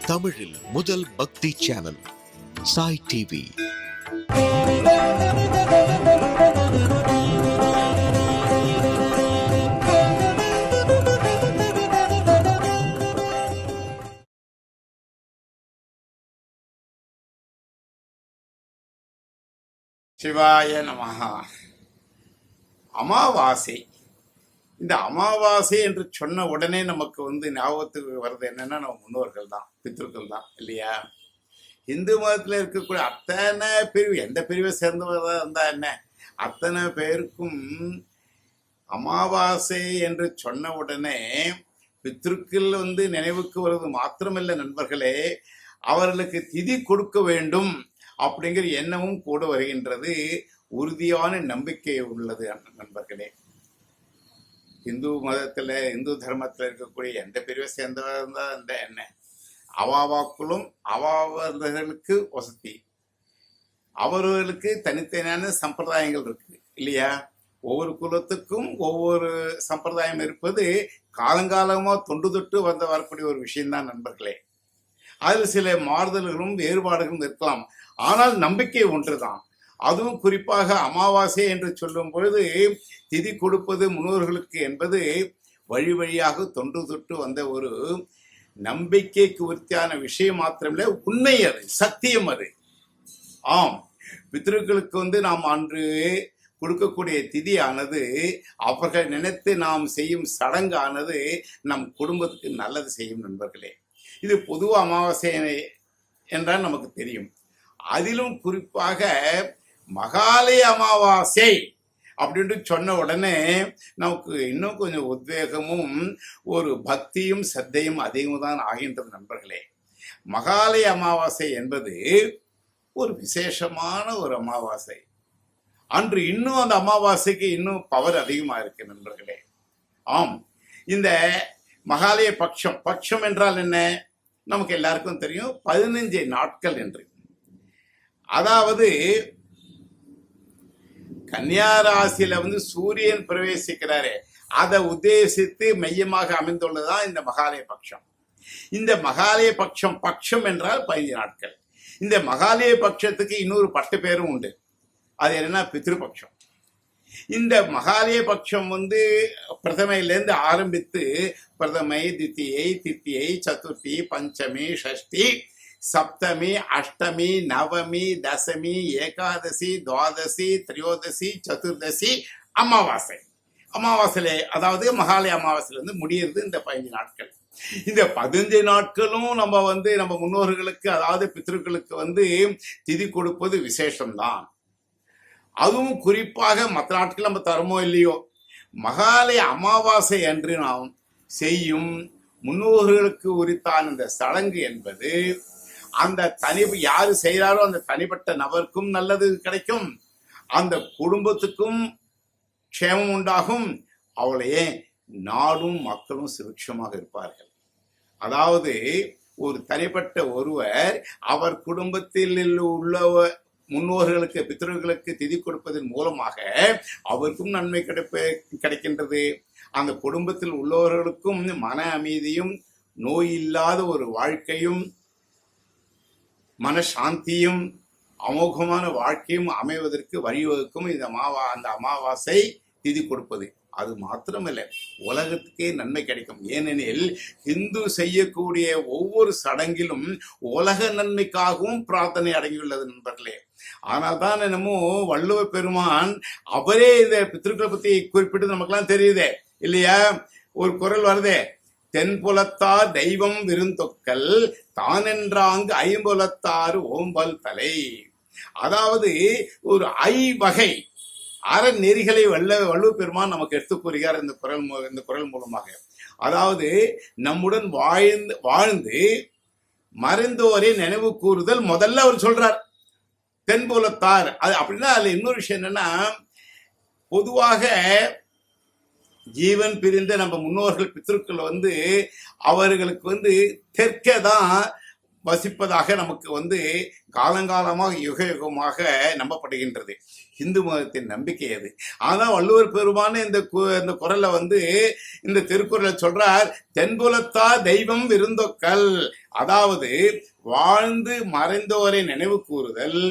தமிழில் முதல் பக்தி சேனல் சாய் டிவி. சிவாய நமஹா. அமாவாசை. இந்த அமாவாசை என்று சொன்ன உடனே நமக்கு ஞாபகத்துக்கு வர்றது என்னன்னா நம்ம முன்னோர்கள் தான், பித்ருக்கள் தான் இல்லையா? இந்து மதத்தில் இருக்கக்கூடிய அத்தனை பிரிவு, எந்த பிரிவை சேர்ந்தவர்களாக இருந்தா என்ன, அத்தனை பேருக்கும் அமாவாசை என்று சொன்ன உடனே பித்ருக்கள் நினைவுக்கு வருவது மாத்திரமல்ல நண்பர்களே, அவர்களுக்கு திதி கொடுக்க வேண்டும் அப்படிங்கிற எண்ணமும் கூட வருகின்றது. உறுதியான நம்பிக்கை உள்ளது நண்பர்களே. இந்து மதத்துல, இந்து தர்மத்துல இருக்கக்கூடிய எந்த பிரிவை சேர்ந்தவர்கள் தான் இந்த என்ன, அவாவாக்குளும் அவாவர்களுக்கு வசதி, அவர்களுக்கு தனித்தனியான சம்பிரதாயங்கள் இருக்கு இல்லையா? ஒவ்வொரு குலத்துக்கும் ஒவ்வொரு சம்பிரதாயம் இருப்பது காலங்காலமா தொண்டு தொட்டு வரக்கூடிய ஒரு விஷயம்தான் நண்பர்களே. அதில் சில மாறுதல்களும் வேறுபாடுகளும் இருக்கலாம், ஆனால் நம்பிக்கை ஒன்றுதான். அதுவும் குறிப்பாக அமாவாசை என்று சொல்லும் பொழுது திதி கொடுப்பது முன்னோர்களுக்கு என்பது வழி வழியாக தொன்று தொட்டு வந்த ஒரு நம்பிக்கைக்கு உறுதியான விஷயம் மாத்திரமில்லை, உண்மை, அது சத்தியம். அது ஆம், பித்ருக்களுக்கு நாம் அன்று கொடுக்கக்கூடிய திதியானது, அவர்கள் நினைத்து நாம் செய்யும் சடங்கானது நம் குடும்பத்துக்கு நல்லது செய்யும் நண்பர்களே. இது பொதுவா அமாவாசை என்றால் நமக்கு தெரியும். அதிலும் குறிப்பாக மகாலய அமாவாசை அப்படின்ட்டு சொன்ன உடனே நமக்கு இன்னும் கொஞ்சம் உத்வேகமும் ஒரு பக்தியும் சத்தையும் அதிகமாக தான் ஆகின்றது நண்பர்களே. மகாலய அமாவாசை என்பது ஒரு விசேஷமான ஒரு அமாவாசை. அன்று இன்னும் அந்த அமாவாசைக்கு இன்னும் பவர் அதிகமா இருக்கு நண்பர்களே. ஆம், இந்த மகாலய பட்சம், பட்சம் என்றால் என்ன நமக்கு எல்லாருக்கும் தெரியும், 15 நாட்கள் என்று. அதாவது கன்னியாராசியில சூரியன் பிரவேசிக்கிறாரு, அதை உத்தேசித்து மையமாக அமைந்துள்ளதுதான் இந்த மகாலய பட்சம். இந்த மகாலய பட்சம், பட்சம் என்றால் 15 நாட்கள். இந்த மகாலய பட்சத்துக்கு இன்னொரு பட்டு பேரும் உண்டு. அது என்னன்னா பித்ருபக்ஷம். இந்த மகாலய பட்சம் பிரதமையிலேருந்து ஆரம்பித்து பிரதமை, தித்தியை, தித்தியை, சதுர்த்தி, பஞ்சமி, ஷஷ்டி, சப்தமி, அஷ்டமி, நவமி, தசமி, ஏகாதசி, துவாதசி, திரியோதசி, சதுர்தசி, அமாவாசை. அமாவாசையில, அதாவது மகாலய அமாவாசையில முடியறது இந்த 15 நாட்கள். இந்த 15 நாட்களும் நம்ம நம்ம முன்னோர்களுக்கு, அதாவது பித்ருக்களுக்கு திதி கொடுப்பது விசேஷம்தான். அதுவும் குறிப்பாக மற்ற நாட்கள் நம்ம தரமோ இல்லையோ, மகாலய அமாவாசை அன்று நாம் செய்யும் முன்னோர்களுக்கு உரித்தான இந்த சடங்கு என்பது அந்த யாரு செய்கிறாரோ அந்த தனிப்பட்ட நபருக்கும் நல்லது கிடைக்கும், அந்த குடும்பத்துக்கும் க்ஷேமம் உண்டாகும், அவளையே நாடும் மக்களும் சுபிக்ஷமாக இருப்பார்கள். அதாவது ஒரு தனிப்பட்ட ஒருவர் அவர் குடும்பத்தில் உள்ள முன்னோர்களுக்கு, பித்ருக்களுக்கு திதி கொடுப்பதன் மூலமாக அவருக்கும் நன்மை கிடைக்கின்றது. அந்த குடும்பத்தில் உள்ளவர்களுக்கும் மன அமைதியும், நோய் இல்லாத ஒரு வாழ்க்கையும், மனசாந்தியும், அமோகமான வாழ்க்கையும் அமைவதற்கு வழிவகுக்கும் அந்த அமாவாசை திதி கொடுப்பது. அது மாத்திரமல்ல, உலகத்துக்கே நன்மை கிடைக்கும். ஏனெனில் இந்து செய்யக்கூடிய ஒவ்வொரு சடங்கிலும் உலக நன்மைக்காகவும் பிரார்த்தனை அடங்கியுள்ளது நண்பர்களே. ஆனால் தான் என்னமோ வள்ளுவ பெருமான் அவரே இந்த பித்ருக்களை பத்தி குறிப்பிட்டு நமக்கெல்லாம் தெரியுதே இல்லையா? ஒரு குரல் வருதே, தென்புலத்தார் தெய்வம் விருந்தொக்கல் தானென்றாங்கு ஐம்புலத்தாறு ஓம்பல் தலை. அதாவது ஒரு ஐவகை அறநெறிகளை வள்ளுவ பெருமான் நமக்கு எடுத்து கூறுகிறார் இந்த குரல் மூலமாக. அதாவது நம்முடன் வாழ்ந்து மறைந்தோரை நினைவு கூறுதல் முதல்ல அவர் சொல்றார், தென்புலத்தார். அது அப்படின்னா அதுல இன்னொரு விஷயம் என்னன்னா, பொதுவாக ஜீவன் பிரிந்த நம்ம முன்னோர்கள் பித்ருக்கள் அவர்களுக்கு தெற்கே தான் வசிப்பதாக நமக்கு காலங்காலமாக யுக யுகமாக நம்பப்படுகின்றது. இந்து மதத்தின் நம்பிக்கை அது. ஆனால் வள்ளுவர் பெருமான இந்த குறளை இந்த திருக்குறளை சொல்றார், தென்புலத்தா தெய்வம் விருந்தொக்கல். அதாவது வாழ்ந்து மறைந்தோரை நினைவு கூறுதல்,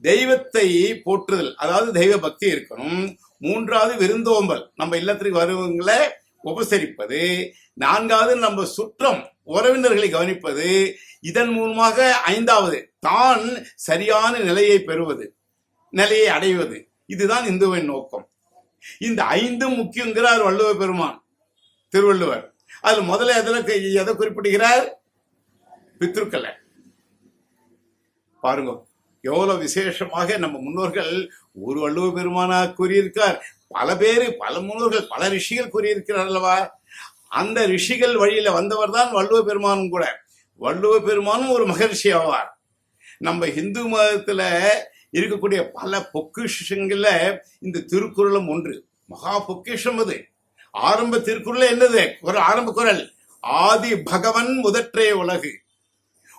தெய்வத்தை போற்றுதல், அதாவது தெய்வ பக்தி இருக்கணும். மூன்றாவது விருந்தோம்பல், நம்ம இல்லத்திற்கு வருவங்களை உபசரிப்பது. நான்காவது நம்ம சுற்றம் உறவினர்களை கவனிப்பது. இதன் மூலமாக ஐந்தாவது தான் சரியான நிலையை பெறுவது, நிலையை அடைவது. இதுதான் இந்துவின் நோக்கம். இந்த ஐந்தும் முக்கியங்கிறார் வள்ளுவ பெருமான் திருவள்ளுவர். அது முதல்ல எதை குறிப்பிடுகிறார்? பித்ருக்களை. பாருங்க எவ்வளவு விசேஷமாக நம்ம முன்னோர்கள் ஒரு வள்ளுவ பெருமானா கூறியிருக்கார். பல முன்னோர்கள் பல ரிஷிகள் கூறியிருக்கிறார் அல்லவா? அந்த ரிஷிகள் வழியில வந்தவர் தான் வள்ளுவ பெருமானும் கூட. வள்ளுவ பெருமானும் ஒரு மகரிஷி ஆவார். நம்ம இந்து மதத்துல இருக்கக்கூடிய பல பொக்கிஷங்கள்ல இந்த திருக்குறளும் ஒன்று. மகா பொக்கிஷம் அது. ஆரம்ப திருக்குறள் என்னது? ஒரு ஆரம்ப குறள், ஆதி பகவன் முதற்றே உலகு.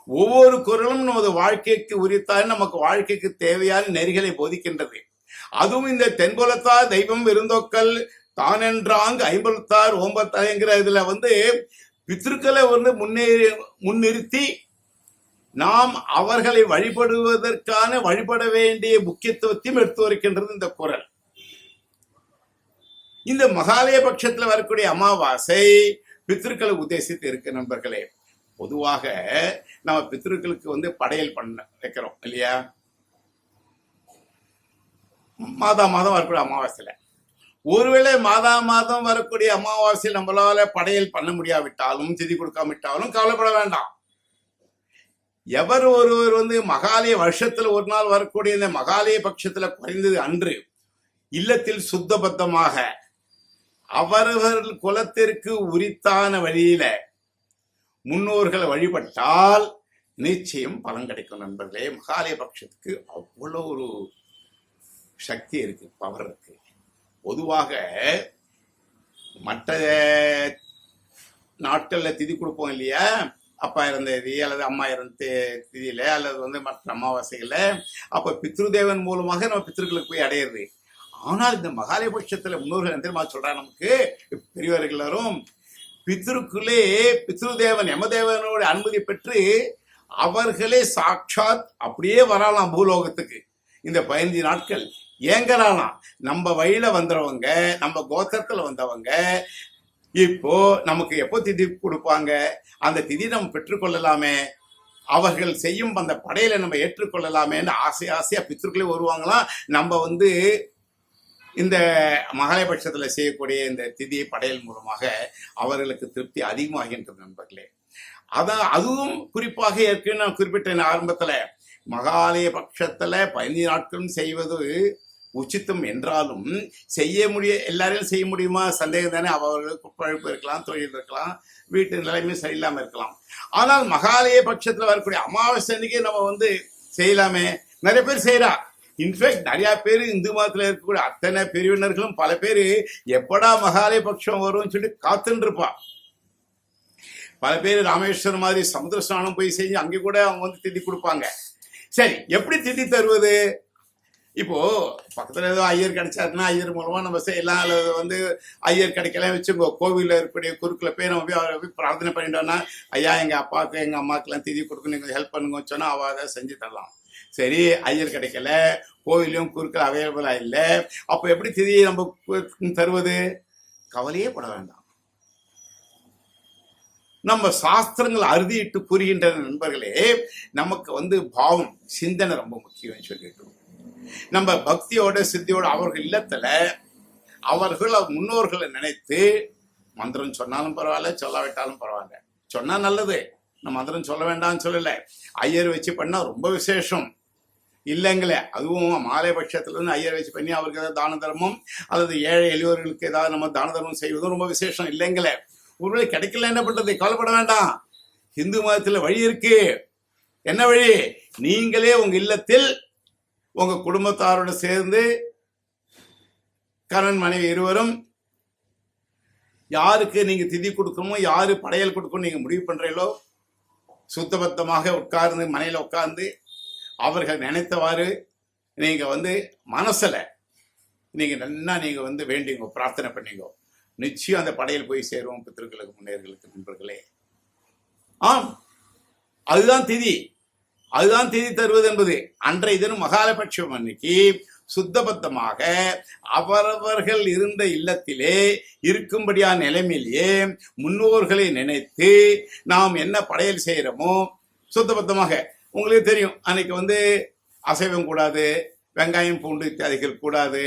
ஒவ்வொரு குறளும் நமது வாழ்க்கைக்கு உரித்தால் நமக்கு வாழ்க்கைக்கு தேவையான நெறிகளை போதிக்கின்றது. அதுவும் இந்த தென்புலத்தா தெய்வம் விருந்தோக்கல் தானென்றாங்க ஐம்பலத்தார் ஓம்பத்தாங்கிற இதுல பித்ருக்களை முன்னிறுத்தி நாம் அவர்களை வழிபட வேண்டிய முக்கியத்துவத்தையும் எடுத்து வருகின்றது இந்த குறள். இந்த மகாலய பட்சத்துல வரக்கூடிய அமாவாசை பித்ருக்களை உத்தேசித்து இருக்கு நண்பர்களே. பொதுவாக நம்ம பித்ருக்களுக்கு படையல் பண்ண வைக்கிறோம் இல்லையா? மாதம் வரக்கூடிய அமாவாசையில. ஒருவேளை மாதம் வரக்கூடிய அமாவாசையில் நம்மளால படையல் பண்ண முடியாவிட்டாலும், திதி கொடுக்காவிட்டாலும் கவலைப்பட வேண்டாம். எவர் ஒருவர் மகாலய வருஷத்துல ஒரு நாள் வரக்கூடிய இந்த மகாலய பட்சத்துல குறைந்தது அன்று இல்லத்தில் சுத்தபத்தமாக அவரவர்கள் குலத்திற்கு உரித்தான வழியில முன்னோர்களை வழிபட்டால் நிச்சயம் பலன் கிடைக்கும் நண்பர்களே. மகாலய பட்சத்துக்கு அவ்வளோ ஒரு சக்தி இருக்கு, பவர் இருக்கு. பொதுவாக மற்ற நாட்கள்ல திதி கொடுப்போம் இல்லையா? அப்பா இறந்த திதி அல்லது அம்மா இறந்த திதியில அல்லது மற்ற அமாவாசைகள்ல அப்ப பித்ருதேவன் மூலமாக நம்ம பித்ருக்களுக்கு போய் அடையிறது. ஆனால் இந்த மகாலய பட்சத்துல முன்னோர்கள் தெரியுமா சொல்றாங்க நமக்கு, பெரியவர்கள் எல்லாரும் பித்ருக்குள்ளே பித்ருதேவன் யமதேவனோட அனுமதி பெற்று அவர்களே சாட்சாத் அப்படியே வரலாம் பூலோகத்துக்கு. இந்த 15 நாட்கள் ஏங்கலாம். நம்ம வழியில வந்தவங்க, நம்ம கோத்திரத்துல வந்தவங்க இப்போ நமக்கு எப்போ திதி கொடுப்பாங்க, அந்த திதி நம்ம பெற்றுக்கொள்ளலாமே, அவர்கள் செய்யும் அந்த படையில நம்ம ஏற்றுக்கொள்ளலாமேன்னு ஆசையா பித்ருக்களே வருவாங்களாம். நம்ம இந்த மகாலயபட்சத்துல செய்யக்கூடிய இந்த திதி படையல் மூலமாக அவர்களுக்கு திருப்தி அதிகமாகின்றது நண்பர்களே. அதுவும் குறிப்பாக ஏற்கனவே நான் குறிப்பிட்டேன் ஆரம்பத்துல, மகாலய பட்சத்துல 15 நாட்களும் செய்வது உச்சித்தம் என்றாலும் எல்லாரையும் செய்ய முடியுமா? சந்தேகம் தானே. அவர்களுக்கு பழப்பு இருக்கலாம், தொழில் இருக்கலாம், வீட்டு நிலைமை சரியில்லாம இருக்கலாம். ஆனால் மகாலய பட்சத்துல வரக்கூடிய அமாவாசை அன்னைக்கு நம்ம செய்யலாமே. நிறைய பேர் செய்யறா. இன்ஃபேக்ட் நிறைய பேர் இந்து மதத்துல இருக்கக்கூடிய அத்தனை பிரிவினர்களும் பல பேர் எப்படா மகாலய பட்சம் வரும்னு சொல்லி காத்துன்னு இருப்பா. பல பேர் ராமேஸ்வரம் மாதிரி சமுத்திர ஸ்நானம் போய் செஞ்சு அங்கே கூட அவங்க திதி கொடுப்பாங்க. சரி, எப்படி திதி தருவது? இப்போ பக்கத்துல ஏதோ ஐயர் கிடைச்சாருன்னா ஐயர் மூலமா நம்ம செய்யலாம். அல்லது ஐயர் கிடைக்கலாம் வச்சுக்கோ, கோவில்ல இருக்கக்கூடிய குறுக்குல போய் நம்ம போய் பிரார்த்தனை பண்ணிட்டோம்னா, ஐயா எங்க அப்பாவுக்கு எங்க அம்மாக்கெல்லாம் திதி கொடுக்கணும், நீங்க ஹெல்ப் பண்ணுங்க சொன்னா அவ அதை செஞ்சு தரலாம். சரி, ஐயர் கிடைக்கல, கோவிலையும் குறுக்கள் அவைலபிளா இல்லை, அப்ப எப்படி திதியை நம்ம தருவது? கவலையே பட வேண்டாம். நம்ம சாஸ்திரங்கள் அறுதிட்டு கூறுகின்றன நண்பர்களே. நமக்கு பாவம் சிந்தனை ரொம்ப முக்கியம் சொல்லிட்டு, நம்ம பக்தியோட சித்தியோட அவர்கள் இல்லத்துல அவர்கள் முன்னோர்களை நினைத்து மந்திரம் சொன்னாலும் பரவாயில்ல, சொல்லாவிட்டாலும் பரவாயில்ல. சொன்னா நல்லது, நம்ம மந்திரம் சொல்ல வேண்டாம்னு சொல்லல. ஐயர் வச்சு பண்ணா ரொம்ப விசேஷம் இல்லைங்களே. அதுவும் மாலை பட்சத்துல ஐயர் வச்சு பண்ணி அவருக்கு ஏதாவது தான தர்மம் அல்லது ஏழை எளியோர்களுக்கு ஏதாவது நம்ம தான தர்மம் செய்வதும் ரொம்ப விசேஷம் இல்லைங்களே. ஒருவேளை கிடைக்கல என்ன பண்றது? கவலைப்பட வேண்டாம். இந்து மதத்துல வழி இருக்கு. என்ன வழி? நீங்களே உங்க இல்லத்தில் உங்க குடும்பத்தாரோட சேர்ந்து கணவன் மனைவி இருவரும் யாருக்கு நீங்க திதி கொடுக்கணுமோ, யாரு படையல் கொடுக்கணும் நீங்க முடிவு பண்றீங்களோ சுத்தபத்தமாக உட்கார்ந்து மனையில உட்கார்ந்து அவர்கள் நினைத்தவாறு நீங்க மனசுல நீங்க நல்லா நீங்க வேண்டிங்க, பிரார்த்தனை பண்ணீங்க, நிச்சயம் அந்த படையல் போய் சேரும் பித்திருக்களுக்கு, முன்னேர்களுக்கு, நண்பர்களே. ஆம், அதுதான் திதி, அதுதான் திதி தருவது என்பது. அன்றைய தினம் மகாலபட்சம் அன்னைக்கு சுத்தபத்தமாக அவரவர்கள் இருந்த இல்லத்திலே இருக்கும்படியான நிலைமையிலேயே முன்னோர்களை நினைத்து நாம் என்ன படையல் செய்யறோமோ சுத்தபத்தமாக. உங்களுக்கு தெரியும், அன்னைக்கு அசைவம் கூடாது, வெங்காயம் பூண்டு இத்தியாதிகள் கூடாது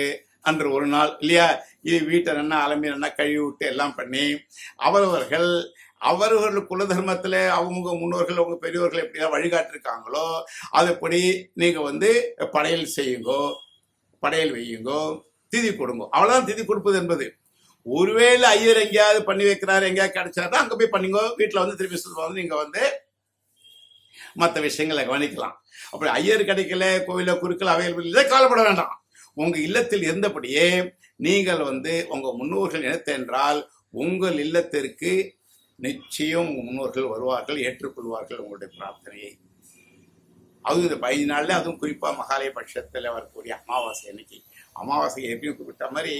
அன்று ஒரு நாள் இல்லையா. இது வீட்டை நல்லா அலம்பி நல்லா கழுவி விட்டு எல்லாம் பண்ணி அவர்கள் குல தர்மத்துல அவங்க முன்னோர்கள் அவங்க பெரியவர்கள் எப்படியா வழிகாட்டிருக்காங்களோ அதுபடி நீங்க படையல் செய்யுங்கோ, படையல் வையுங்கோ, திதி கொடுங்கோ. அவ்வளவுதான் திதி கொடுப்பது என்பது. ஒருவேளை ஐயர் எங்கேயாவது பண்ணி வைக்கிறாரு, எங்கேயாவது கிடைச்சாதான் அங்க போய் பண்ணிங்கோ. வீட்டுல திருப்பி சொல்லுவாங்க, நீங்க மற்ற விஷயங்களை கவனிக்கலாம். அப்படி ஐயர் கிடைக்கல, கோவில குறுக்கள் அவையல் இல்லை, கவலைப்பட வேண்டாம். உங்க இல்லத்தில் இருந்தபடியே நீங்கள் உங்க முன்னோர்கள் நினைத்த என்றால் உங்கள் இல்லத்திற்கு நிச்சயம் உங்க முன்னோர்கள் வருவார்கள், ஏற்றுக்கொள்வார்கள் உங்களுடைய பிரார்த்தனையை. அதுவும் இந்த 15 நாள்ல, அதுவும் குறிப்பா மகாலய பட்சத்துல வரக்கூடிய அமாவாசை அன்னைக்கு, அமாவாசை ஏற்கனவே குறிப்பிட்ட மாதிரி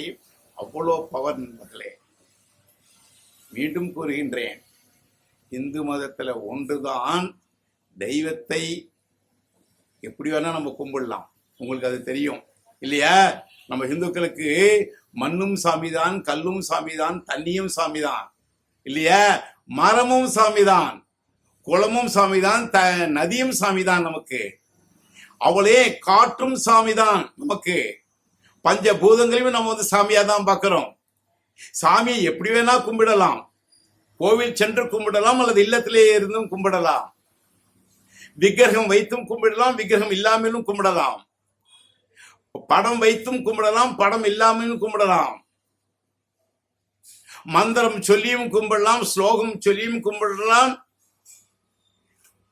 அவ்வளோ பவர் நண்பர்களே. மீண்டும் கூறுகின்றேன், இந்து மதத்துல ஒன்றுதான் தெய்வத்தை எப்படி வேணா நம்ம கும்பிடலாம். உங்களுக்கு அது தெரியும் இல்லையா? நம்ம இந்துக்களுக்கு மண்ணும் சாமிதான், கல்லும் சாமிதான், தண்ணியும் சாமிதான் இல்லையா? மரமும் சாமிதான், குளமும் சாமிதான், நதியும் சாமிதான் நமக்கு. அவளே காற்றும் சாமிதான் நமக்கு. பஞ்சபூதங்களையும் நம்ம சாமியா தான் பார்க்கிறோம். சாமியை எப்படி வேணா கும்பிடலாம். கோவில் சென்று கும்பிடலாம், அல்லது இல்லத்திலே இருந்தும் கும்பிடலாம். விக்கிரகம் வைத்தும் கும்பிடலாம், விக்கிரகம் இல்லாமலும் கும்பிடலாம். படம் வைத்தும் கும்பிடலாம், படம் இல்லாமலும் கும்பிடலாம். மந்திரம் சொல்லியும் கும்பிடலாம், ஸ்லோகம் சொல்லியும் கும்பிடலாம்.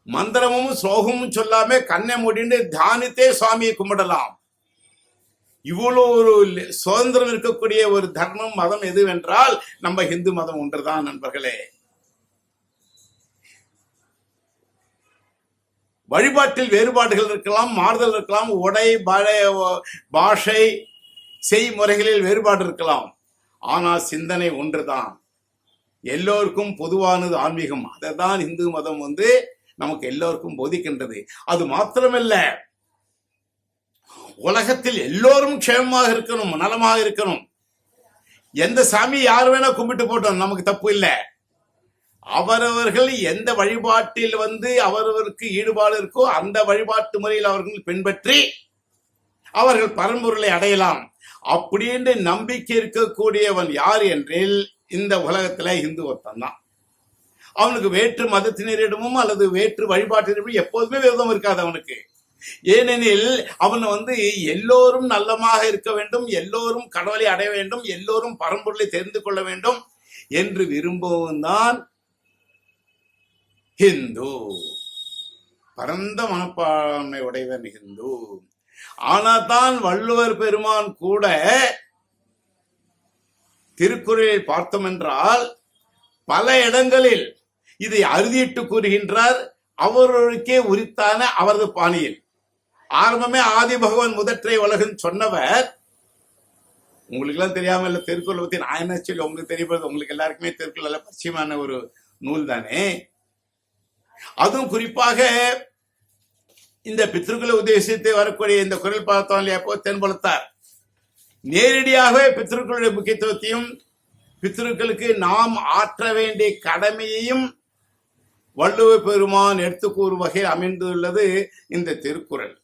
மந்திரமும் ஸ்லோகமும் சொல்லாம கண்ணை மூடிட்டு தியானித்தே சுவாமியை கும்பிடலாம். இவ்வளவு ஒரு சுதந்திரம் இருக்கக்கூடிய ஒரு தர்மம் மதம் எதுவென்றால் நம்ம இந்து மதம் ஒன்றுதான் நண்பர்களே. வழிபாட்டில் வேறுபாடுகள் இருக்கலாம், மாறுதல் இருக்கலாம், உடை பாஷை செய்முறைகளில் வேறுபாடு இருக்கலாம். ஆனால் சிந்தனை ஒன்றுதான், எல்லோருக்கும் பொதுவானது ஆன்மீகம். அதைதான் இந்து மதம் நமக்கு எல்லோருக்கும் போதிக்கின்றது. அது மாத்திரமல்ல, உலகத்தில் எல்லோரும் க்ஷேமமாக இருக்கணும், நலமாக இருக்கணும். எந்த சாமி யார் வேணா கும்பிட்டு போட்டோம், நமக்கு தப்பு இல்லை. அவரவர்கள் எந்த வழிபாட்டில் அவரவருக்கு ஈடுபாடு இருக்கோ அந்த வழிபாட்டு முறையில் அவர்கள் பின்பற்றி அவர்கள் பரம்பொருளை அடையலாம். அப்படின்னு நம்பிக்கை இருக்கக்கூடியவன் யார் என்றில் இந்த உலகத்துல இந்து ஒருத்தன் தான். அவனுக்கு வேற்று மதத்தினரிடமும் அல்லது வேற்று வழிபாட்டினரிடமும் எப்போதுமே விரோதம் இருக்காது அவனுக்கு. ஏனெனில் அவன் எல்லோரும் நல்லமாக இருக்க வேண்டும், எல்லோரும் கடவுளை அடைய வேண்டும், எல்லோரும் பரம்பொருளை தெரிந்து கொள்ள வேண்டும் என்று விரும்புவன் தான் ஹிந்து. பரந்த மனப்பான்மை உடையவன் ஹிந்து. ஆனாதான் வள்ளுவர் பெருமான் கூட திருக்குறளில் பார்த்தோம் என்றால் பல இடங்களில் இதை அறுதிட்டு கூறுகின்றார். அவர்களுக்கே உரித்தான அவரது பாணியில். ஆரம்பமே ஆதி பகவான் முதற்றை உலகம் சொன்னவர். உங்களுக்கு எல்லாம் தெரியாம இல்ல, திருக்குறளை பத்தி நான் என்ன சொல்லி உங்களுக்கு தெரியப்படுது. உங்களுக்கு எல்லாருக்குமே திருக்குறள் பரிச்சயமான ஒரு நூல் தானே. அதுவும் குறிப்பாக இந்த பித்ருக்களை உத்தேசித்து வரக்கூடிய இந்த குரல் பார்த்தோம் இல்லையா, தென்படுத்தார். நேரடியாகவே பித்ருக்களுடைய முக்கியத்துவத்தையும் பித்ருக்களுக்கு நாம் ஆற்ற வேண்டிய கடமையையும் வள்ளுவ பெருமான் எடுத்து கூறும் வகையில் அமைந்துள்ளது இந்த திருக்குறள்.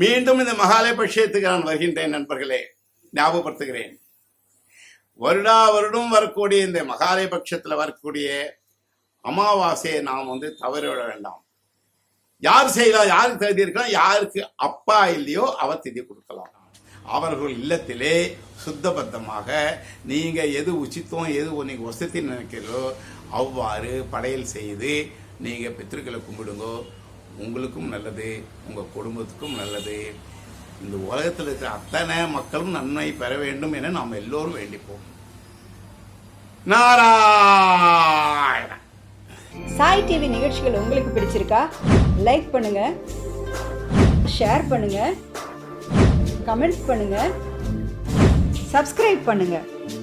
மீண்டும் இந்த மகாலய பட்சத்துக்கு நான் வருகின்றேன் நண்பர்களே, ஞாபகப்படுத்துகிறேன். வருடா வருடம் வரக்கூடிய இந்த மகாலய பட்சத்துல வரக்கூடிய அமாவாசையை நாம் தவறிவிட வேண்டாம். யார் செய்யலாம், யாருக்கு தகுதி இருக்கலாம், யாருக்கு அப்பா இல்லையோ அவர் திதி கொடுக்கலாம். அவர்கள் இல்லத்திலே சுத்தபத்தமாக நீங்க எது உச்சித்தம் எது நீங்க வசதி நினைக்கிறோ அவ்வாறு படையல் செய்து நீங்க பித்ருக்களை கும்பிடுங்கோ. உங்களுக்கும் நல்லது, உங்க குடும்பத்துக்கும் நல்லது. இந்த உலகத்தில் இருக்கிற அத்தனை மக்களும் நன்மை பெற வேண்டும் என நாம் எல்லோரும் வேண்டிப்போம். நாராயண சாய் டிவி நிகழ்ச்சிகள் உங்களுக்கு பிடிச்சிருக்கா? லைக் பண்ணுங்க, ஷேர் பண்ணுங்க, கமெண்ட் பண்ணுங்க, சப்ஸ்கிரைப் பண்ணுங்க.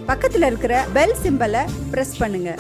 பக்கத்தில் இருக்கிற பெல் சிம்பலை பிரஸ் பண்ணுங்க.